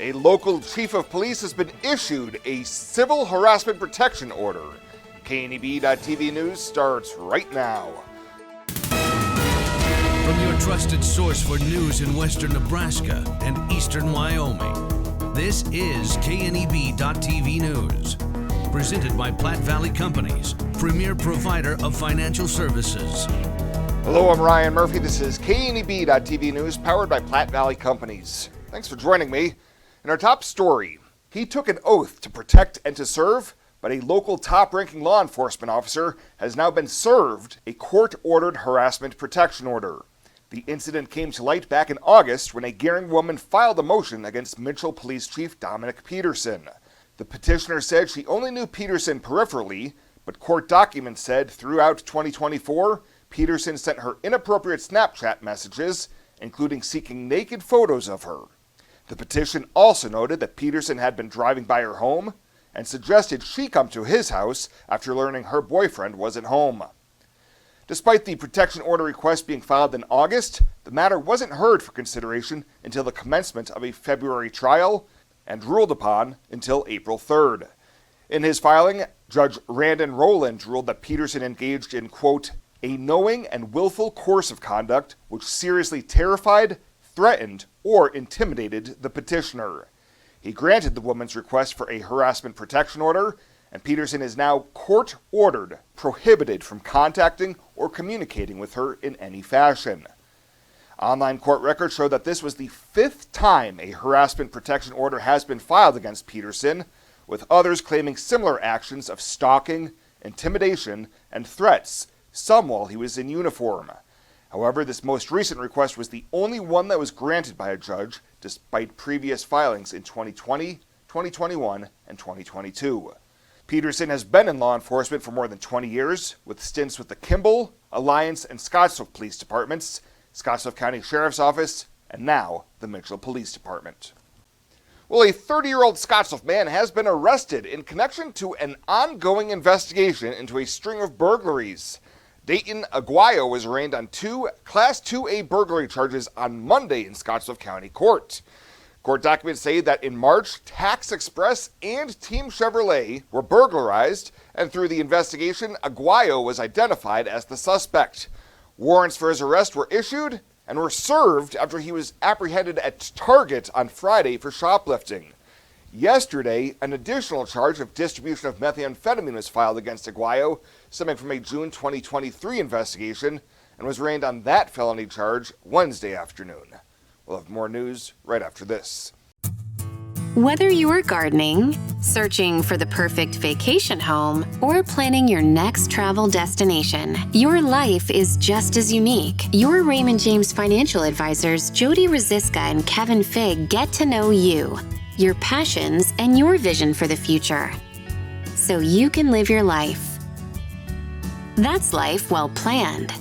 A local chief of police has been issued a civil harassment protection order. KNEB.TV News starts right now. From your trusted source for news in western Nebraska and eastern Wyoming, this is KNEB.TV News. Presented by Platte Valley Companies, premier provider of financial services. Hello, I'm Ryan Murphy. This is KNEB.TV News, powered by Platte Valley Companies. Thanks for joining me. In our top story, he took an oath to protect and to serve, but a local top-ranking law enforcement officer has now been served a court-ordered harassment protection order. The incident came to light back in August when a Gering woman filed a motion against Mitchell Police Chief Dominic Peterson. The petitioner said she only knew Peterson peripherally, but court documents said throughout 2024, Peterson sent her inappropriate Snapchat messages, including seeking naked photos of her. The petition also noted that Peterson had been driving by her home and suggested she come to his house after learning her boyfriend wasn't home. Despite the protection order request being filed in August, the matter wasn't heard for consideration until the commencement of a February trial and ruled upon until April 3rd. In his filing, Judge Randon Rowland ruled that Peterson engaged in, quote, a knowing and willful course of conduct which seriously terrified, threatened, or intimidated the petitioner. He granted the woman's request for a harassment protection order, and Peterson is now court-ordered, prohibited from contacting or communicating with her in any fashion. Online court records show that this was the 5th time a harassment protection order has been filed against Peterson, with others claiming similar actions of stalking, intimidation, and threats, some while he was in uniform. However, this most recent request was the only one that was granted by a judge, despite previous filings in 2020, 2021, and 2022. Peterson has been in law enforcement for more than 20 years, with stints with the Kimball, Alliance, and Scottsville Police Departments, Scottsville County Sheriff's Office, and now the Mitchell Police Department. Well, a 30-year-old Scottsville man has been arrested in connection to an ongoing investigation into a string of burglaries. Dayton Aguayo was arraigned on 2 Class 2A burglary charges on Monday in Scottsville County Court. Court documents say that in March, Tax Express and Team Chevrolet were burglarized, and through the investigation, Aguayo was identified as the suspect. Warrants for his arrest were issued and were served after he was apprehended at Target on Friday for shoplifting. Yesterday, an additional charge of distribution of methamphetamine was filed against Aguayo, stemming from a June 2023 investigation, and was arraigned on that felony charge Wednesday afternoon. We'll have more news right after this. Whether you're gardening, searching for the perfect vacation home, or planning your next travel destination, your life is just as unique. Your Raymond James financial advisors, Jody Rosiska and Kevin Figg, get to know you, your passions, and your vision for the future, so you can live your life. That's life well planned.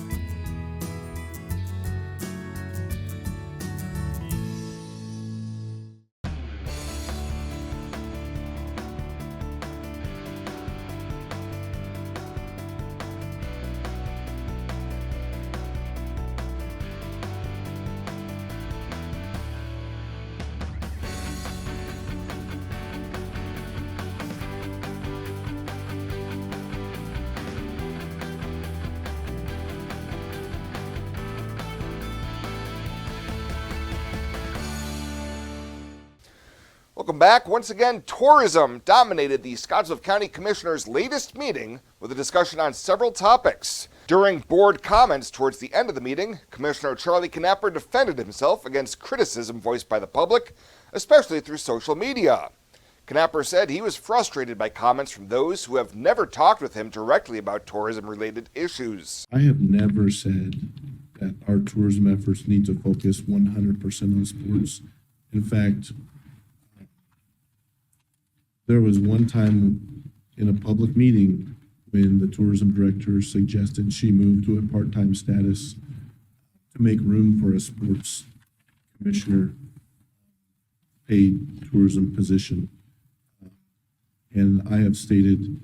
Welcome back. Once again, tourism dominated the Scottsville County Commissioner's latest meeting with a discussion on several topics. During board comments towards the end of the meeting, Commissioner Charlie Knapper defended himself against criticism voiced by the public, especially through social media. Knapper said he was frustrated by comments from those who have never talked with him directly about tourism-related issues. I have never said that our tourism efforts need to focus 100% on sports. In fact, there was one time in a public meeting when the tourism director suggested she move to a part-time status to make room for a sports commissioner paid tourism position. And I have stated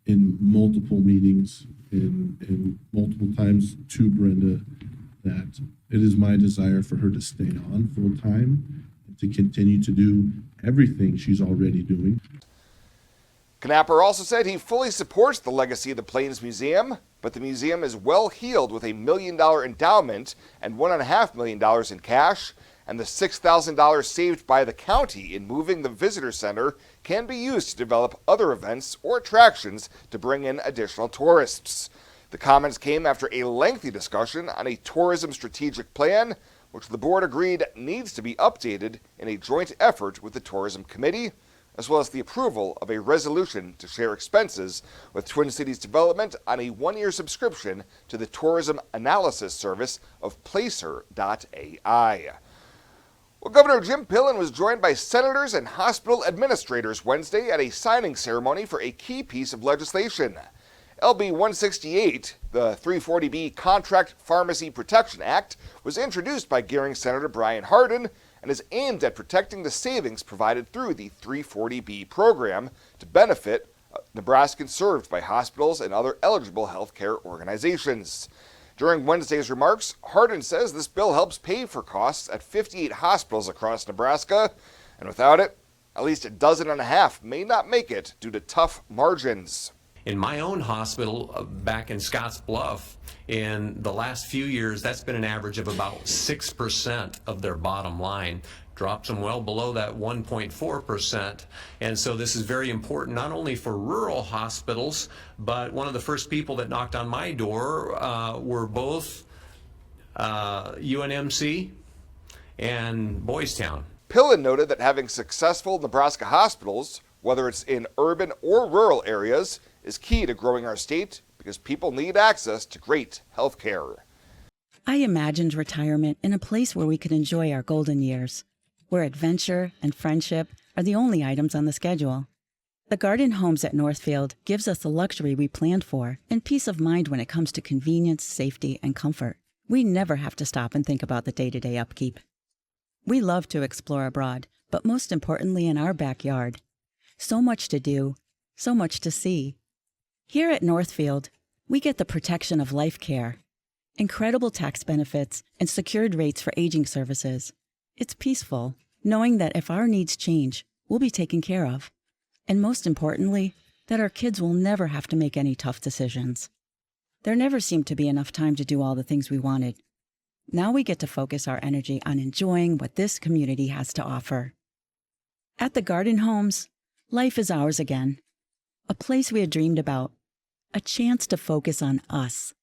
in multiple meetings and multiple times to Brenda that it is my desire for her to stay on full-time to continue to do everything she's already doing. Knapper also said he fully supports the legacy of the Plains Museum, but the museum is well heeled with a $1 million endowment and $1.5 million in cash, and the $6,000 saved by the county in moving the visitor center can be used to develop other events or attractions to bring in additional tourists. The comments came after a lengthy discussion on a tourism strategic plan, which the board agreed needs to be updated in a joint effort with the Tourism Committee, as well as the approval of a resolution to share expenses with Twin Cities Development on a one-year subscription to the tourism analysis service of Placer.ai. Well, Governor Jim Pillen was joined by senators and hospital administrators Wednesday at a signing ceremony for a key piece of legislation. LB 168, the 340B Contract Pharmacy Protection Act, was introduced by Gering Senator Brian Hardin and is aimed at protecting the savings provided through the 340B program to benefit Nebraskans served by hospitals and other eligible healthcare organizations. During Wednesday's remarks, Hardin says this bill helps pay for costs at 58 hospitals across Nebraska, and without it, at least a dozen and a half may not make it due to tough margins. In my own hospital back in Scotts Bluff, in the last few years, that's been an average of about 6% of their bottom line. Drops them well below that 1.4%. And so this is very important, not only for rural hospitals, but one of the first people that knocked on my door were both UNMC and Boys Town. Pillen noted that having successful Nebraska hospitals, whether it's in urban or rural areas, is key to growing our state because people need access to great health care. I imagined retirement in a place where we could enjoy our golden years, where adventure and friendship are the only items on the schedule. The Garden Homes at Northfield gives us the luxury we planned for and peace of mind when it comes to convenience, safety, and comfort. We never have to stop and think about the day-to-day upkeep. We love to explore abroad, but most importantly in our backyard. So much to do, so much to see. Here at Northfield, we get the protection of life care, incredible tax benefits, and secured rates for aging services. It's peaceful, knowing that if our needs change, we'll be taken care of. And most importantly, that our kids will never have to make any tough decisions. There never seemed to be enough time to do all the things we wanted. Now we get to focus our energy on enjoying what this community has to offer. At the Garden Homes, life is ours again. A place we had dreamed about. A chance to focus on us.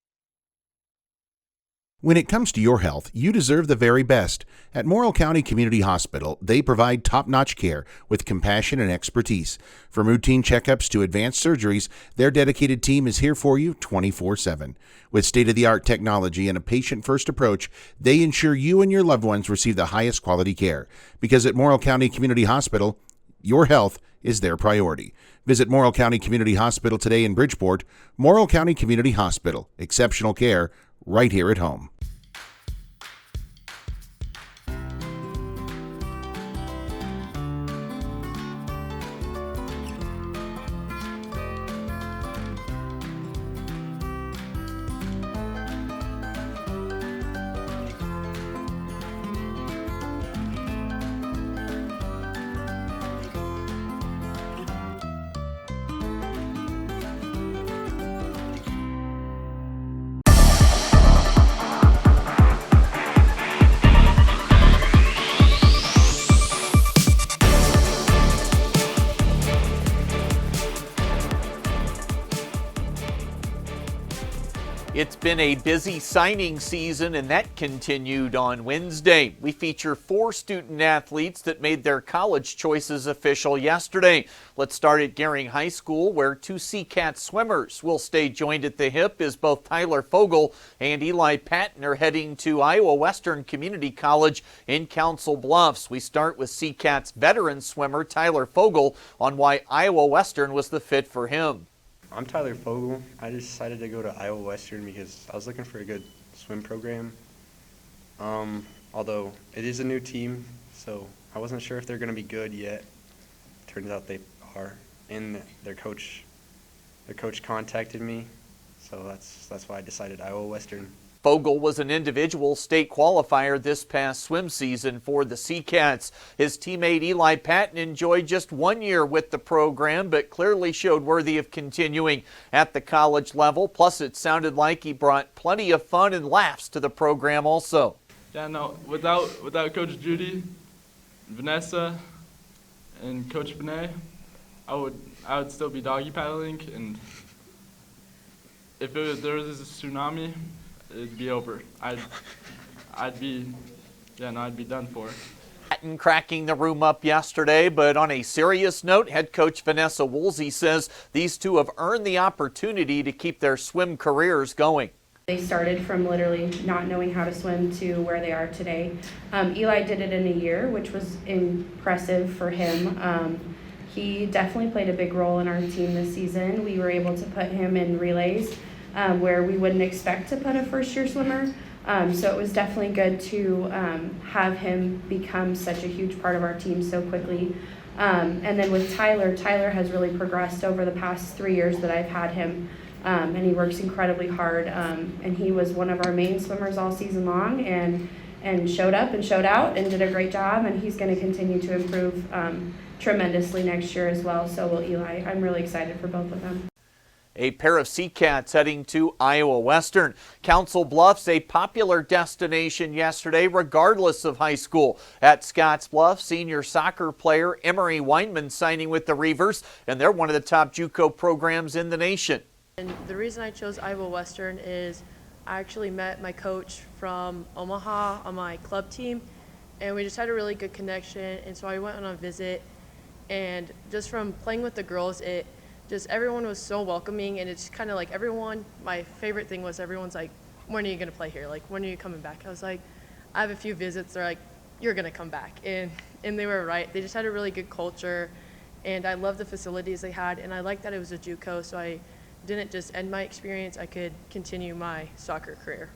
When it comes to your health, you deserve the very best. At Morrill County Community Hospital, they provide top-notch care with compassion and expertise. From routine checkups to advanced surgeries, their dedicated team is here for you 24/7. With state-of-the-art technology and a patient-first approach, they ensure you and your loved ones receive the highest quality care. Because at Morrill County Community Hospital, your health is their priority. Visit Morrill County Community Hospital today in Bridgeport. Morrill County Community Hospital. Exceptional care right here at home. It's been a busy signing season, and that continued on Wednesday. We feature 4 student athletes that made their college choices official yesterday. Let's start at Gering High School, where 2 Seacats swimmers will stay joined at the hip as both Tyler Fogel and Eli Patton are heading to Iowa Western Community College in Council Bluffs. We start with Seacats veteran swimmer Tyler Fogel on why Iowa Western was the fit for him. I'm Tyler Fogel. I decided to go to Iowa Western because I was looking for a good swim program. Although it is a new team, so I wasn't sure if they're going to be good yet. Turns out they are, and their coach contacted me, so that's why I decided Iowa Western. Fogle was an individual state qualifier this past swim season for the Sea-Cats. His teammate Eli Patton enjoyed just 1 year with the program, but clearly showed worthy of continuing at the college level. Plus, it sounded like he brought plenty of fun and laughs to the program also. Yeah, no, without Coach Judy, Vanessa, and Coach Benet, I would still be doggy paddling, and if there was a tsunami, it'd be over. I'd be done for. Patton cracking the room up yesterday, but on a serious note, head coach Vanessa Woolsey says these two have earned the opportunity to keep their swim careers going. They started from literally not knowing how to swim to where they are today. Eli did it in a year, which was impressive for him. He definitely played a big role in our team this season. We were able to put him in relays where we wouldn't expect to put a first-year swimmer. So it was definitely good to have him become such a huge part of our team so quickly. And then with Tyler has really progressed over the past 3 years that I've had him, and he works incredibly hard. And he was one of our main swimmers all season long, and showed up and showed out and did a great job. And he's going to continue to improve tremendously next year as well. So will Eli. I'm really excited for both of them. A pair of Sea-Cats heading to Iowa Western. Council Bluffs, a popular destination yesterday regardless of high school. At Scotts Bluff, senior soccer player Emery Weinman signing with the Reavers, and they're one of the top JUCO programs in the nation. And the reason I chose Iowa Western is I actually met my coach from Omaha on my club team, and we just had a really good connection, and so I went on a visit, and just from playing with the girls, everyone was so welcoming, and it's kind of like everyone, my favorite thing was everyone's like, when are you going to play here? Like, when are you coming back? I was like, I have a few visits. They're like, you're going to come back. And they were right. They just had a really good culture, and I loved the facilities they had, and I liked that it was a JUCO, so I didn't just end my experience, I could continue my soccer career.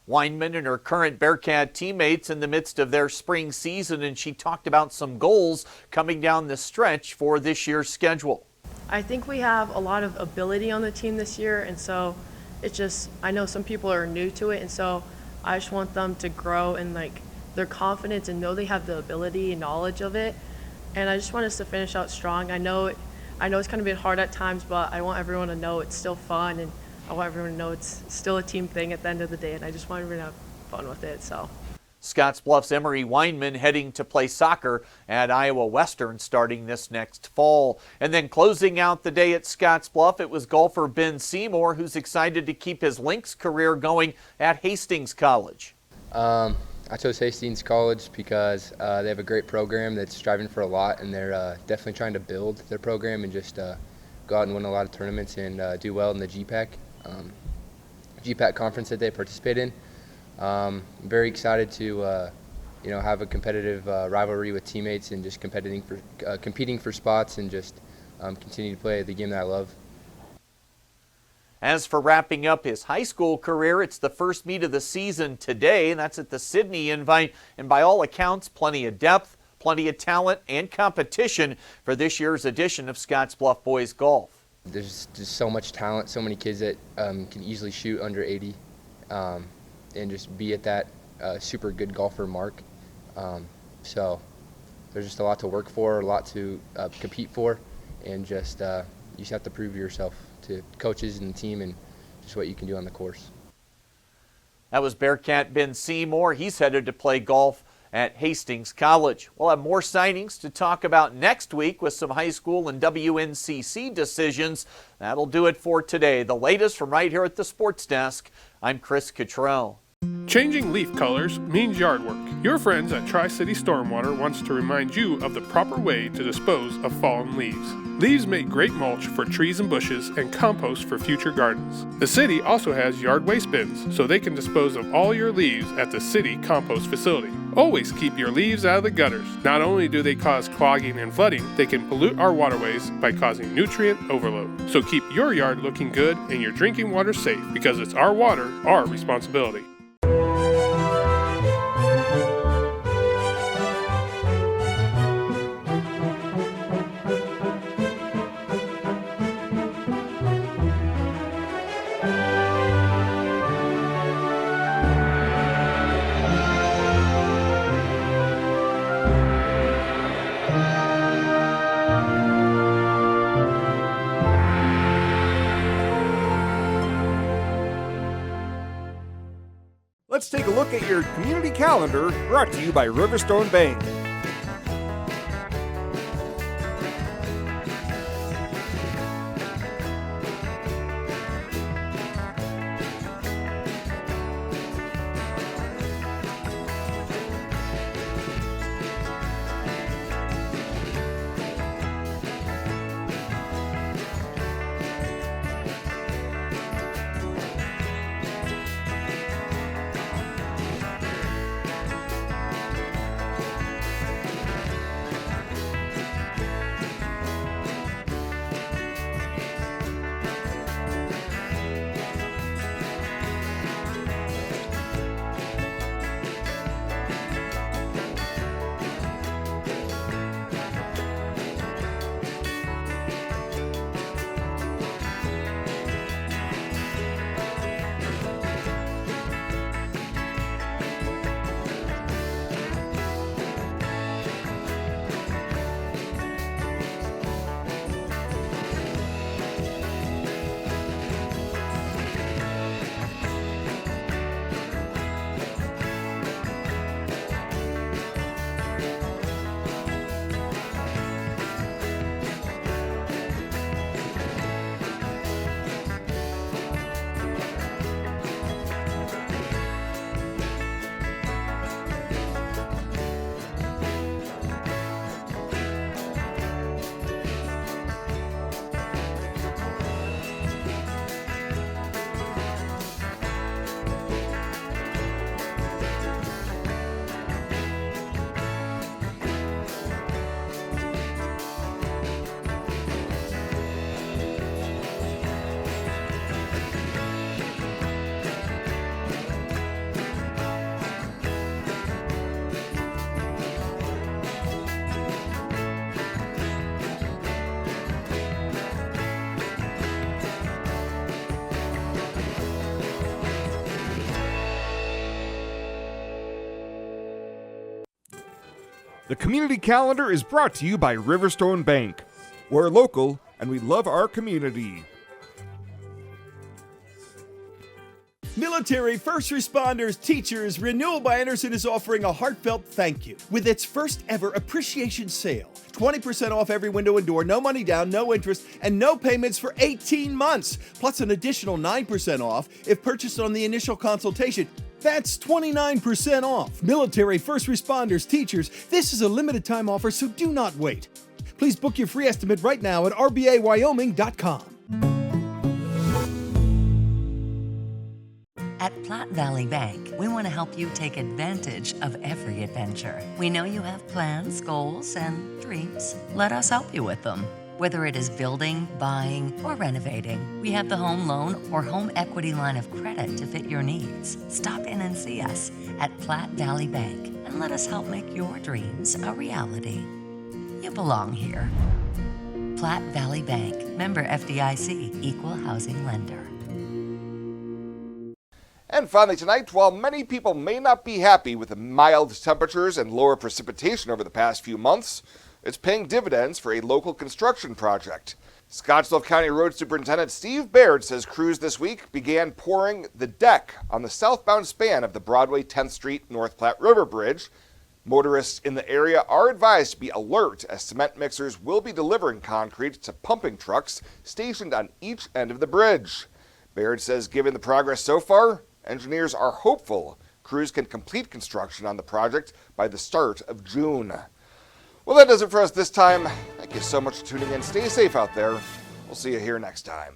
Weinman and her current Bearcat teammates in the midst of their spring season, and she talked about some goals coming down the stretch for this year's schedule. I think we have a lot of ability on the team this year, and so it's just, I know some people are new to it, and so I just want them to grow in like their confidence and know they have the ability and knowledge of it. And I just want us to finish out strong. I know it's kind of been hard at times, but I want everyone to know it's still fun, and I want everyone to know it's still a team thing at the end of the day, and I just want everyone to have fun with it. So. Scotts Bluff's Emery Weinman heading to play soccer at Iowa Western starting this next fall. And then closing out the day at Scotts Bluff, it was golfer Ben Seymour, who's excited to keep his Lynx career going at Hastings College. I chose Hastings College because they have a great program that's striving for a lot, and they're definitely trying to build their program and just go out and win a lot of tournaments and do well in the GPAC conference that they participate in. I'm very excited to have a competitive rivalry with teammates and just competing for spots and just continue to play the game that I love. As for wrapping up his high school career, it's the first meet of the season today. That's at the Sydney Invite, and by all accounts, plenty of depth, plenty of talent, and competition for this year's edition of Scotts Bluff Boys Golf. There's just so much talent, so many kids that can easily shoot under 80 and just be at that super good golfer mark. So there's just a lot to work for, a lot to compete for, and just you just have to prove yourself to coaches and the team and just what you can do on the course. That was Bearcat Ben Seymour. He's headed to play golf at Hastings College. We'll have more signings to talk about next week with some high school and WNCC decisions. That'll do it for today. The latest from right here at the Sports Desk. I'm Chris Cottrell. Changing leaf colors means yard work. Your friends at Tri-City Stormwater wants to remind you of the proper way to dispose of fallen leaves. Leaves make great mulch for trees and bushes and compost for future gardens. The city also has yard waste bins, so they can dispose of all your leaves at the city compost facility. Always keep your leaves out of the gutters. Not only do they cause clogging and flooding, they can pollute our waterways by causing nutrient overload. So keep your yard looking good and your drinking water safe, because it's our water, our responsibility. let's take a look at your community calendar, brought to you by Riverstone Bank. The community calendar is brought to you by Riverstone Bank. We're local and we love our community. Military, first responders, teachers, Renewal by Anderson is offering a heartfelt thank you with its first ever appreciation sale. 20% off every window and door, no money down, no interest, and no payments for 18 months. Plus an additional 9% off if purchased on the initial consultation. That's 29% off. Military, first responders, teachers, this is a limited time offer, so do not wait. Please book your free estimate right now at rbawyoming.com. At Platte Valley Bank, we want to help you take advantage of every adventure. We know you have plans, goals, and dreams. Let us help you with them. Whether it is building, buying, or renovating, we have the home loan or home equity line of credit to fit your needs. Stop in and see us at Platte Valley Bank and let us help make your dreams a reality. You belong here. Platte Valley Bank, member FDIC, equal housing lender. And finally tonight, while many people may not be happy with the mild temperatures and lower precipitation over the past few months, it's paying dividends for a local construction project. Scottsbluff County Road Superintendent Steve Baird says crews this week began pouring the deck on the southbound span of the Broadway 10th Street North Platte River Bridge. Motorists in the area are advised to be alert as cement mixers will be delivering concrete to pumping trucks stationed on each end of the bridge. Baird says given the progress so far, engineers are hopeful crews can complete construction on the project by the start of June. Well, that does it for us this time. Thank you so much for tuning in. Stay safe out there. We'll see you here next time.